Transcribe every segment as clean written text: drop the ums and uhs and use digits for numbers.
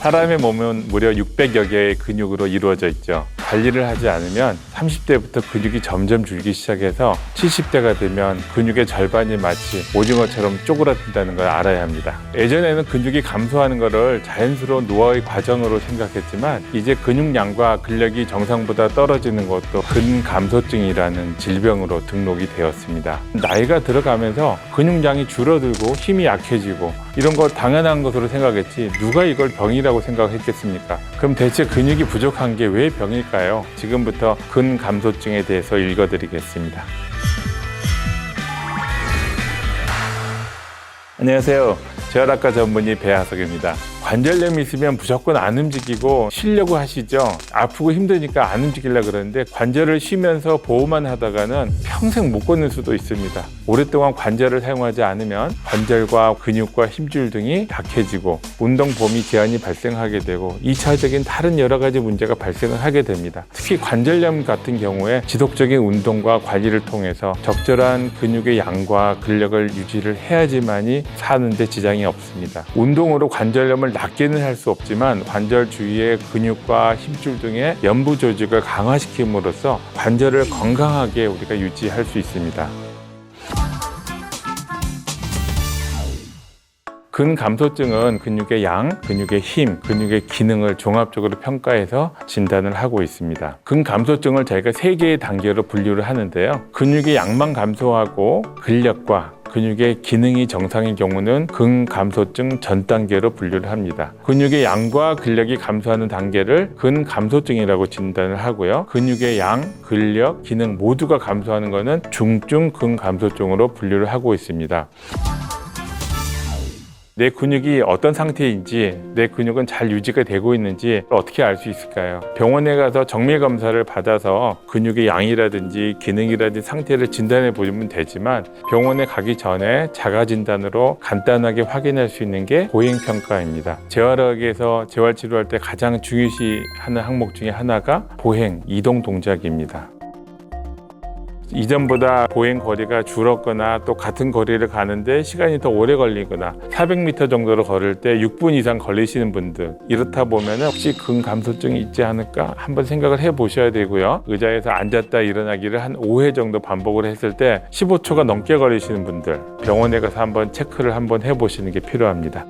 사람의 몸은 무려 600여 개의 근육으로 이루어져 있죠. 관리를 하지 않으면 30대부터 근육이 점점 줄기 시작해서 70대가 되면 근육의 절반이 마치 오징어처럼 쪼그라든다는 걸 알아야 합니다. 예전에는 근육이 감소하는 것을 자연스러운 노화의 과정으로 생각했지만 이제 근육량과 근력이 정상보다 떨어지는 것도 근감소증이라는 질병으로 등록이 되었습니다. 나이가 들어가면서 근육량이 줄어들고 힘이 약해지고 이런 거 당연한 것으로 생각했지 누가 이걸 병이라고 생각했겠습니까? 그럼 대체 근육이 부족한 게 왜 병일까요? 지금부터 근감소증에 대해서 읽어드리겠습니다. 안녕하세요. 재활학과 전문의 배하석입니다. 관절염이 있으면 무조건 안 움직이고 쉬려고 하시죠. 아프고 힘드니까 안 움직이려고 그러는데 관절을 쉬면서 보호만 하다가는 평생 못 걷는 수도 있습니다. 오랫동안 관절을 사용하지 않으면 관절과 근육과 힘줄 등이 약해지고 운동 범위 제한이 발생하게 되고 2차적인 다른 여러 가지 문제가 발생을 하게 됩니다. 특히 관절염 같은 경우에 지속적인 운동과 관리를 통해서 적절한 근육의 양과 근력을 유지를 해야지만이 사는데 지장이 없습니다. 운동으로 관절염을 낫게는 할 수 없지만 관절 주위의 근육과 힘줄 등의 연부 조직을 강화시킴으로써 관절을 건강하게 우리가 유지할 수 있습니다. 근감소증은 근육의 양, 근육의 힘, 근육의 기능을 종합적으로 평가해서 진단을 하고 있습니다. 근감소증을 저희가 3개의 단계로 분류를 하는데요. 근육의 양만 감소하고 근력과 근육의 기능이 정상인 경우는 근감소증 전 단계로 분류를 합니다. 근육의 양과 근력이 감소하는 단계를 근감소증이라고 진단을 하고요. 근육의 양, 근력, 기능 모두가 감소하는 것은 중증 근감소증으로 분류를 하고 있습니다. 내 근육이 어떤 상태인지, 내 근육은 잘 유지가 되고 있는지 어떻게 알 수 있을까요? 병원에 가서 정밀 검사를 받아서 근육의 양이라든지 기능이라든지 상태를 진단해 보면 되지만 병원에 가기 전에 자가 진단으로 간단하게 확인할 수 있는 게 보행평가입니다. 재활학에서 재활치료할 때 가장 중요시하는 항목 중에 하나가 보행, 이동 동작입니다. 이전보다 보행 거리가 줄었거나 또 같은 거리를 가는데 시간이 더 오래 걸리거나 400m 정도로 걸을 때 6분 이상 걸리시는 분들, 이렇다 보면 혹시 근감소증이 있지 않을까 한번 생각을 해 보셔야 되고요. 의자에서 앉았다 일어나기를 한 5회 정도 반복을 했을 때 15초가 넘게 걸리시는 분들, 병원에 가서 한번 체크를 한번 해 보시는 게 필요합니다.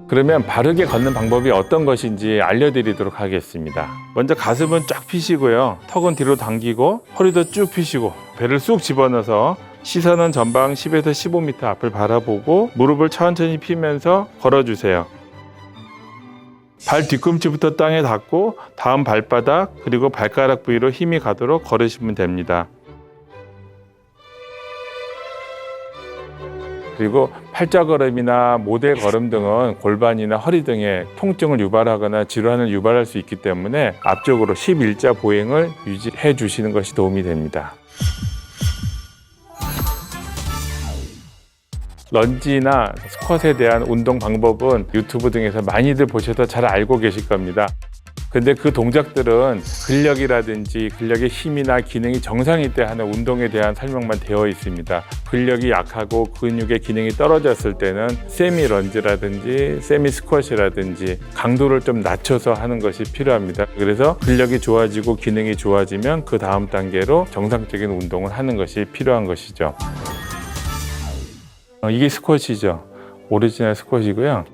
그러면 바르게 걷는 방법이 어떤 것인지 알려드리도록 하겠습니다. 먼저 가슴은 쫙 펴시고요. 턱은 뒤로 당기고 허리도 쭉 펴시고 배를 쑥 집어넣어서 시선은 전방 10에서 15m 앞을 바라보고 무릎을 천천히 펴면서 걸어주세요. 발 뒤꿈치부터 땅에 닿고 다음 발바닥 그리고 발가락 부위로 힘이 가도록 걸으시면 됩니다. 그리고 팔자걸음이나 모델 걸음 등은 골반이나 허리 등에 통증을 유발하거나 질환을 유발할 수 있기 때문에 앞쪽으로 11자 보행을 유지해 주시는 것이 도움이 됩니다. 런지나 스쿼트에 대한 운동 방법은 유튜브 등에서 많이들 보셔서 잘 알고 계실 겁니다. 근데 그 동작들은 근력이라든지 근력의 힘이나 기능이 정상일 때 하는 운동에 대한 설명만 되어 있습니다. 근력이 약하고 근육의 기능이 떨어졌을 때는 세미 런지라든지 세미 스쿼트라든지 강도를 좀 낮춰서 하는 것이 필요합니다. 그래서 근력이 좋아지고 기능이 좋아지면 그 다음 단계로 정상적인 운동을 하는 것이 필요한 것이죠. 이게 스쿼트이죠. 오리지널 스쿼트이고요.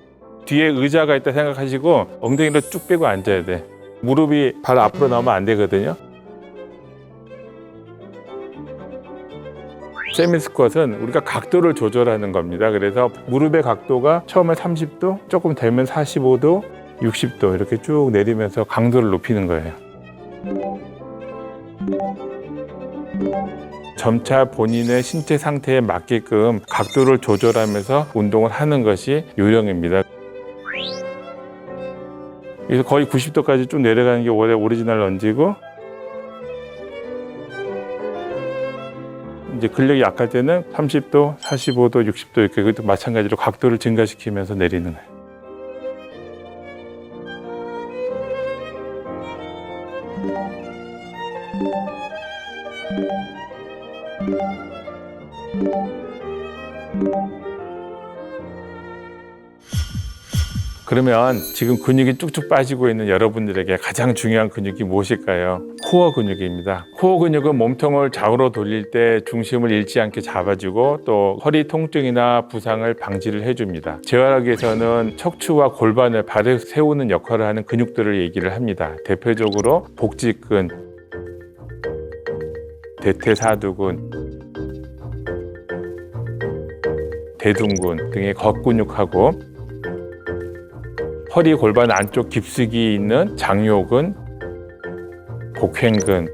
뒤에 의자가 있다 생각하시고 엉덩이를 쭉 빼고 앉아야 돼. 무릎이 발 앞으로 나오면 안 되거든요. 세미 스쿼트는 우리가 각도를 조절하는 겁니다. 그래서 무릎의 각도가 처음에 30도, 조금 되면 45도, 60도 이렇게 쭉 내리면서 강도를 높이는 거예요. 점차 본인의 신체 상태에 맞게끔 각도를 조절하면서 운동을 하는 것이 요령입니다. 그래서 거의 90도까지 쭉 내려가는 게 원래 오리지널 런지고, 이제 근력이 약할 때는 30도, 45도, 60도 이렇게 그것도 마찬가지로 각도를 증가시키면서 내리는 거예요. 그러면 지금 근육이 쭉쭉 빠지고 있는 여러분들에게 가장 중요한 근육이 무엇일까요? 코어 근육입니다. 코어 근육은 몸통을 좌우로 돌릴 때 중심을 잃지 않게 잡아주고 또 허리 통증이나 부상을 방지를 해줍니다. 재활학에서는 척추와 골반을 발에 세우는 역할을 하는 근육들을 얘기를 합니다. 대표적으로 복직근, 대퇴사두근, 대둔근 등의 겉근육하고 허리 골반 안쪽 깊숙이 있는 장요근, 복횡근,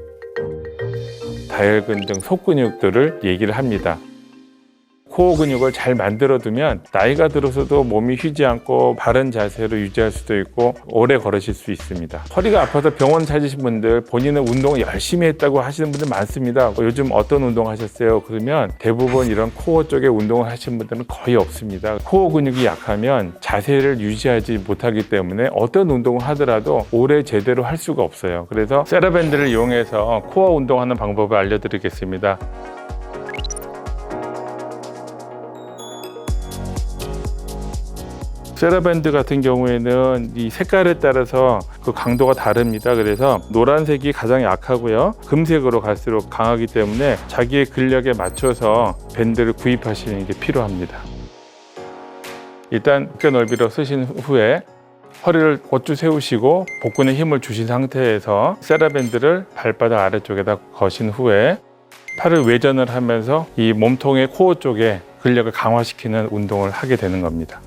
다혈근 등 속근육들을 얘기를 합니다. 코어 근육을 잘 만들어두면 나이가 들어서도 몸이 휘지 않고 바른 자세로 유지할 수도 있고 오래 걸으실 수 있습니다. 허리가 아파서 병원 찾으신 분들, 본인은 운동을 열심히 했다고 하시는 분들 많습니다. 요즘 어떤 운동 하셨어요? 그러면 대부분 이런 코어 쪽에 운동을 하시는 분들은 거의 없습니다. 코어 근육이 약하면 자세를 유지하지 못하기 때문에 어떤 운동을 하더라도 오래 제대로 할 수가 없어요. 그래서 세라밴드를 이용해서 코어 운동하는 방법을 알려드리겠습니다. 세라밴드 같은 경우에는 이 색깔에 따라서 그 강도가 다릅니다. 그래서 노란색이 가장 약하고요. 금색으로 갈수록 강하기 때문에 자기의 근력에 맞춰서 밴드를 구입하시는 게 필요합니다. 일단 어깨 넓이로 쓰신 후에 허리를 곧쭉 세우시고 복근에 힘을 주신 상태에서 세라밴드를 발바닥 아래쪽에다 거신 후에 팔을 외전을 하면서 이 몸통의 코어 쪽에 근력을 강화시키는 운동을 하게 되는 겁니다.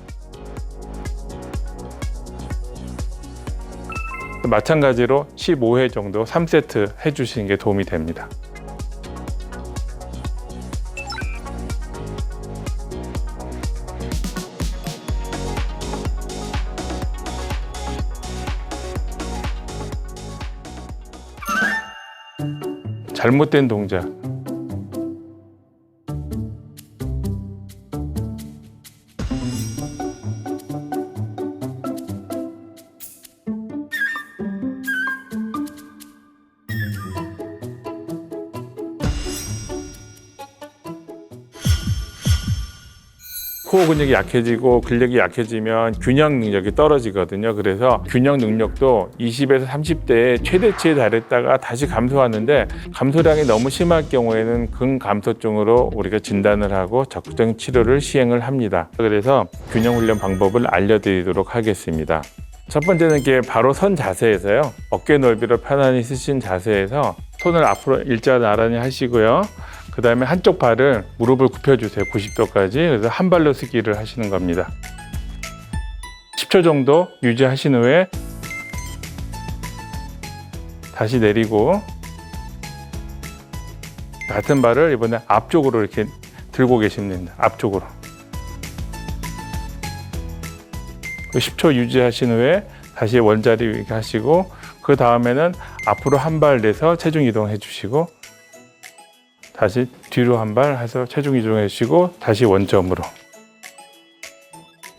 마찬가지로 15회 정도 3세트 해주시는 게 도움이 됩니다. 잘못된 동작. 코어 근육이 약해지고 근력이 약해지면 균형 능력이 떨어지거든요. 그래서 균형 능력도 20에서 30대에 최대치에 달했다가 다시 감소하는데 감소량이 너무 심할 경우에는 근감소증으로 우리가 진단을 하고 적정 치료를 시행을 합니다. 그래서 균형 훈련 방법을 알려드리도록 하겠습니다. 첫 번째는 이게 바로 선 자세에서요. 어깨 넓이를 편안히 쓰신 자세에서 손을 앞으로 일자 나란히 하시고요. 그 다음에 한쪽 발을 무릎을 굽혀주세요. 90도까지. 그래서 한 발로 쓰기를 하시는 겁니다. 10초 정도 유지하신 후에 다시 내리고 같은 발을 이번에 앞쪽으로 이렇게 들고 계십니다. 앞쪽으로. 10초 유지하신 후에 다시 원자리 이렇게 하시고 그 다음에는 앞으로 한 발 내서 체중 이동해 주시고 다시 뒤로 한 발 해서 체중 이동해 주시고 다시 원점으로.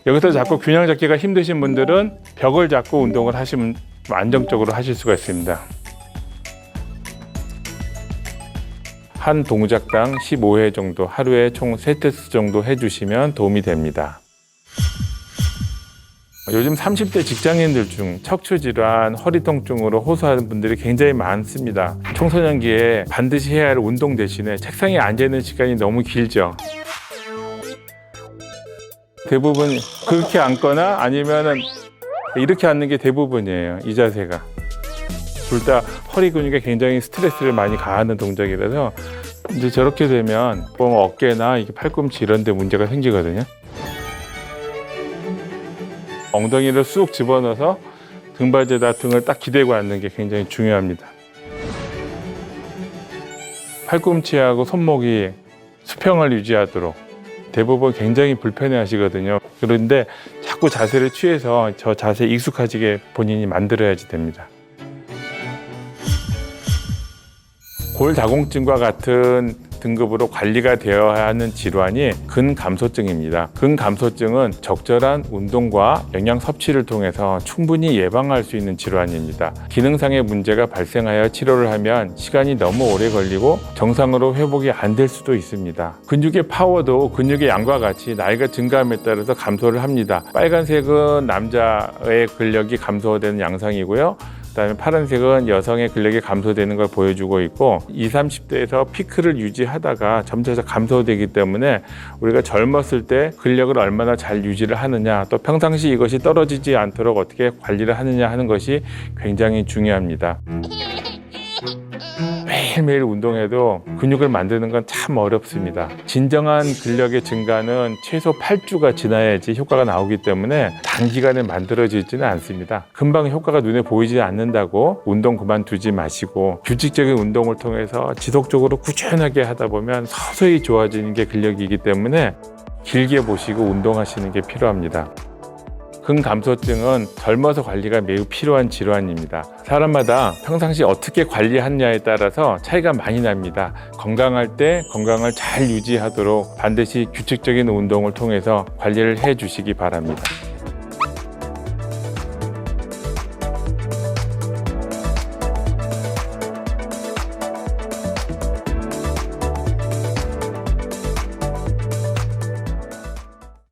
여기서 자꾸 균형 잡기가 힘드신 분들은 벽을 잡고 운동을 하시면 안정적으로 하실 수가 있습니다. 한 동작당 15회 정도, 하루에 총 3테스트 정도 해주시면 도움이 됩니다. 요즘 30대 직장인들 중 척추 질환, 허리 통증으로 호소하는 분들이 굉장히 많습니다. 청소년기에 반드시 해야 할 운동 대신에 책상에 앉아 있는 시간이 너무 길죠. 대부분 그렇게 앉거나 아니면은 이렇게 앉는 게 대부분이에요. 이 자세가. 둘 다 허리 근육에 굉장히 스트레스를 많이 가하는 동작이라서 이제 저렇게 되면 어깨나 팔꿈치 이런 데 문제가 생기거든요. 엉덩이를 쑥 집어넣어서 등받이에다 등을 딱 기대고 앉는 게 굉장히 중요합니다. 팔꿈치하고 손목이 수평을 유지하도록 대부분 굉장히 불편해 하시거든요. 그런데 자꾸 자세를 취해서 저 자세에 익숙해지게 본인이 만들어야지 됩니다. 골다공증과 같은 등급으로 관리가 되어야 하는 질환이 근감소증입니다. 근감소증은 적절한 운동과 영양 섭취를 통해서 충분히 예방할 수 있는 질환입니다. 기능상의 문제가 발생하여 치료를 하면 시간이 너무 오래 걸리고 정상으로 회복이 안 될 수도 있습니다. 근육의 파워도 근육의 양과 같이 나이가 증가함에 따라서 감소를 합니다. 빨간색은 남자의 근력이 감소되는 양상이고요. 그다음에 파란색은 여성의 근력이 감소되는 걸 보여주고 있고 20, 30대에서 피크를 유지하다가 점차 감소되기 때문에 우리가 젊었을 때 근력을 얼마나 잘 유지를 하느냐, 또 평상시 이것이 떨어지지 않도록 어떻게 관리를 하느냐 하는 것이 굉장히 중요합니다. 매일매일 운동해도 근육을 만드는 건 참 어렵습니다. 진정한 근력의 증가는 최소 8주가 지나야지 효과가 나오기 때문에 단기간에 만들어지지는 않습니다. 금방 효과가 눈에 보이지 않는다고 운동 그만두지 마시고 규칙적인 운동을 통해서 지속적으로 꾸준하게 하다 보면 서서히 좋아지는 게 근력이기 때문에 길게 보시고 운동하시는 게 필요합니다. 근감소증은 젊어서 관리가 매우 필요한 질환입니다. 사람마다 평상시 어떻게 관리하느냐에 따라서 차이가 많이 납니다. 건강할 때 건강을 잘 유지하도록 반드시 규칙적인 운동을 통해서 관리를 해 주시기 바랍니다.